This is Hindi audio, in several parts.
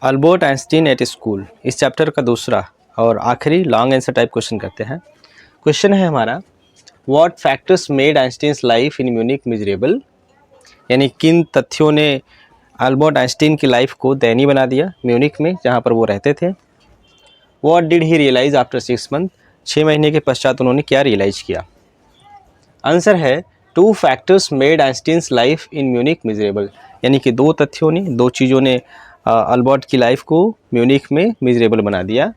अल्बर्ट आइंस्टीन एट स्कूल, इस चैप्टर का दूसरा और आखिरी लॉन्ग आंसर टाइप क्वेश्चन करते हैं। क्वेश्चन है हमारा, what factors made Einstein's life in Munich miserable, यानी किन तथ्यों ने अल्बर्ट आइंस्टीन की लाइफ को दयनीय बना दिया म्यूनिक में जहाँ पर वो रहते थे। What did he realise after 6 month, 6 महीने के पश्चात उन्होंने क्या रियलाइज किया। आंसर है 2 factors made Einstein's life in Munich miserable, यानी कि 2 तथ्यों ने, 2 चीज़ों ने अल्बर्ट की लाइफ को म्यूनिक में मिजरेबल बना दिया।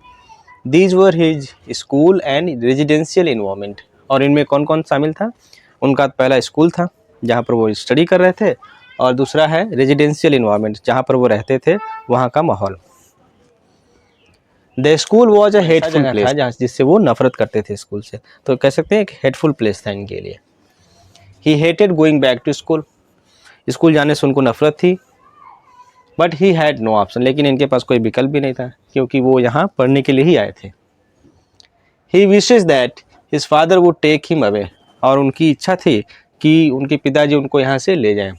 These were his school and residential environment, और इनमें कौन कौन शामिल था। उनका पहला स्कूल था जहाँ पर वो स्टडी कर रहे थे, और दूसरा है रेजिडेंशियल इन्वायरमेंट, जहाँ पर वो रहते थे वहाँ का माहौल। The school was a hateful place, जहाँ जिससे वो नफरत करते थे स्कूल से, तो कह सकते हैं एक हेटफुल प्लेस था इनके लिए। He hated going back to school, school जाने से उनको नफरत थी। But he had no option, लेकिन इनके पास कोई विकल्प भी नहीं था क्योंकि वो यहाँ पढ़ने के लिए ही आए थे। He wishes that his father would take him away, और उनकी इच्छा थी कि उनके पिताजी उनको यहाँ से ले जाएं।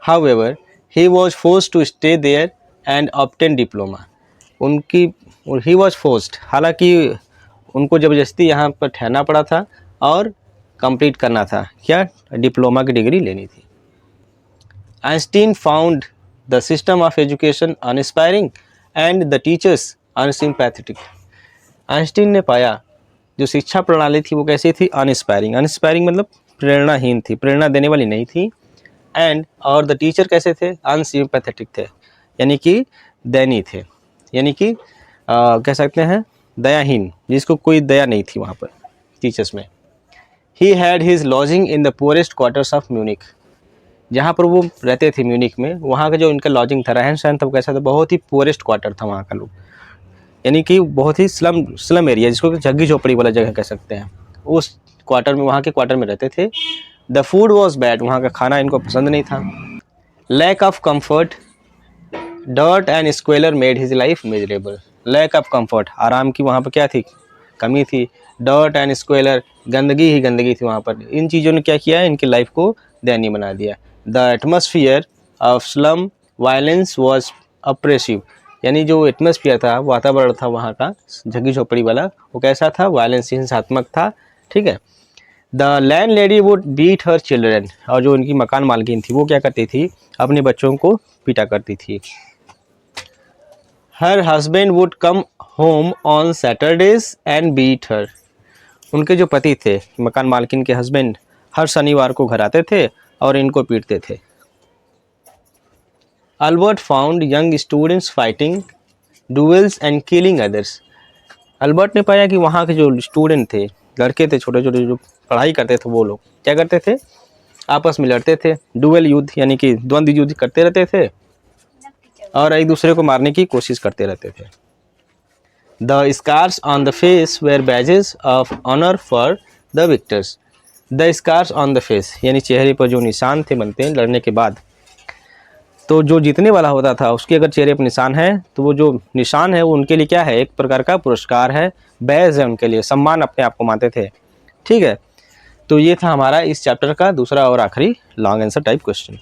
However he was forced to stay there and obtain diploma, he was forced, हालांकि उनको ज़बरदस्ती यहाँ पर ठहरना पड़ा था और कंप्लीट करना था, क्या, डिप्लोमा की डिग्री लेनी थी। Einstein found the system of education uninspiring and the teachers unsympathetic, Einstein ने पाया जो शिक्षा प्रणाली थी वो कैसी थी, अनइंस्पायरिंग, अनइंस्पायरिंग मतलब प्रेरणाहीन थी, प्रेरणा देने वाली नहीं थी। एंड और द टीचर कैसे थे, अनसिम्पैथेटिक थे, यानी कि दयनीय थे, यानी कि कह सकते हैं दयाहीन, जिसको कोई दया नहीं थी वहाँ पर टीचर्स में। He had his lodging in the poorest quarters of Munich, जहाँ पर वो रहते थे म्यूनिक में, वहाँ का जो इनका लॉजिंग था, रहन सहन था, वो कैसा था, बहुत ही पुअरेस्ट क्वार्टर था वहाँ का लोग, यानी कि बहुत ही स्लम एरिया, जिसको झग्गी झोपड़ी वाला जगह कह सकते हैं, उस क्वार्टर में, वहाँ के क्वार्टर में रहते थे। द फूड वॉज बैड, वहाँ का खाना इनको पसंद नहीं था। Lack of comfort, dirt and squalor made his life miserable, lack of comfort, आराम की वहाँ पर क्या थी, कमी थी। डर्ट एंड स्क्वेलर, गंदगी ही गंदगी थी वहाँ पर। इन चीज़ों ने क्या किया, इनकी लाइफ को दयनीय बना दिया। The atmosphere of slum violence was oppressive, यानी जो एटमॉस्फेयर था, वातावरण था वहाँ का झग्गी झोपड़ी वाला, वो कैसा था, वायलेंस, हिंसात्मक था, ठीक है। The landlady would beat her children, और जो उनकी मकान मालकिन थी वो क्या करती थी, अपने बच्चों को पीटा करती थी। Her husband would come home on Saturdays and beat her, उनके जो पति थे, मकान मालकिन के हस्बैंड, हर शनिवार को घर आते थे और इनको पीटते थे। Albert found young students fighting duels and killing others, Albert ने पाया कि वहाँ के जो स्टूडेंट थे, लड़के थे छोटे छोटे जो पढ़ाई करते थे, वो लोग क्या करते थे, आपस में लड़ते थे, डुएल युद्ध यानी कि द्वंद्व युद्ध करते रहते थे और एक दूसरे को मारने की कोशिश करते रहते थे। The scars on the face were badges of honour for the victors, the scars on the face यानी चेहरे पर जो निशान थे बनते हैं लड़ने के बाद, तो जो जीतने वाला होता था उसके अगर चेहरे पर निशान है तो वो जो निशान है वो उनके लिए क्या है, एक प्रकार का पुरस्कार है, बैज है, उनके लिए सम्मान अपने आप को मानते थे, ठीक है। तो ये था हमारा इस चैप्टर का दूसरा और आखिरी लॉन्ग आंसर टाइप क्वेश्चन।